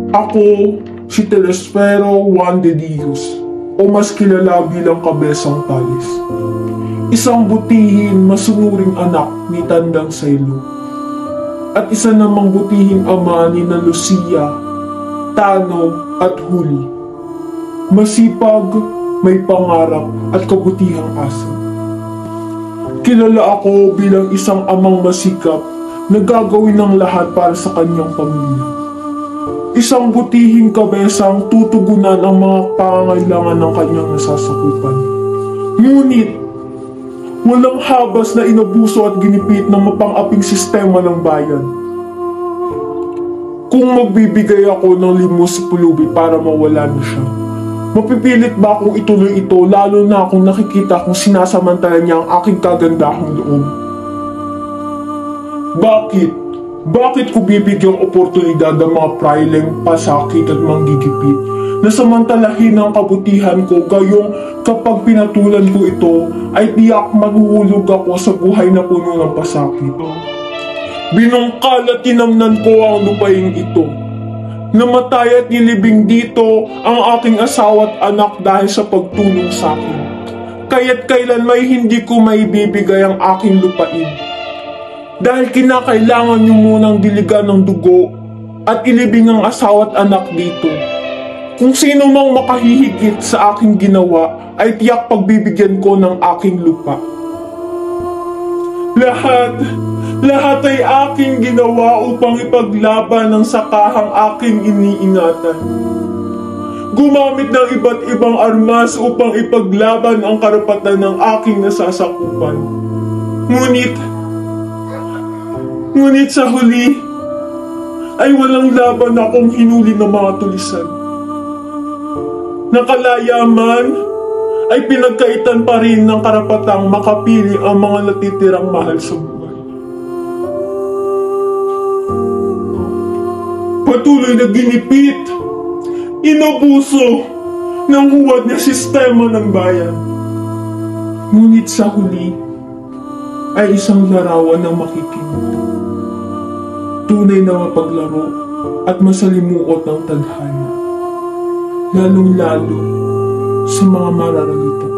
Ako, si Telesfero Juan de Dios, o mas kilala bilang Kabesang Talis. Isang butihin masunuring anak ni Tandang Saylo. At isa namang butihing ama ni na Lucia, Tano at Huli. Masipag, may pangarap at kabutihang asa. Kilala ako bilang isang amang masikap na gagawin ng lahat para sa kanyang pamilya. Isang butihing kabesang tutugunan ang mga pangangailangan ng kanyang nasasakupan. Ngunit, walang habas na inabuso at ginipit ng mapang-aping sistema ng bayan. Kung magbibigay ako ng limos si Pulubi para mawala na siya, mapipilit ba akong ituloy ito lalo na kung nakikita kong sinasamantala niya ang aking kagandahang loob? Bakit? Bakit ko bibigyang oportunidad ang mga praileng pasakit at manggigipit na samantalahin ang kabutihan ko gayong kapag pinatulan ko ito ay tiyak mahuhulog ako sa buhay na puno ng pasakit? Binungkal at tinamnan ko ang lupaing ito. Namatay at nilibing dito ang aking asawa at anak dahil sa pagtulong sa akin. Kaya't kailan may hindi ko maibibigay ang aking lupain. Dahil kinakailangan niyo munang diligan ng dugo at ilibing ang asawa at anak dito. Kung sino mang makahihigit sa aking ginawa ay tiyak pagbibigyan ko ng aking lupa. Lahat ay aking ginawa upang ipaglaban ng sakahang aking iniingatan. Gumamit ng iba't ibang armas upang ipaglaban ang karapatan ng aking nasasakupan. Ngunit sa huli, ay walang laban akong hinuli ng mga tulisan. Nakalaya man, ay pinagkaitan pa rin ng karapatang makapili ang mga natitirang mahal sa buhay. Patuloy na ginipit, inabuso ng huwad na sistema ng bayan. Ngunit sa huli, ay isang larawan ng makikinita. Tunay na mapaglaro at masalimuot ng tadhana, lalong-lalo sa mga mararalita.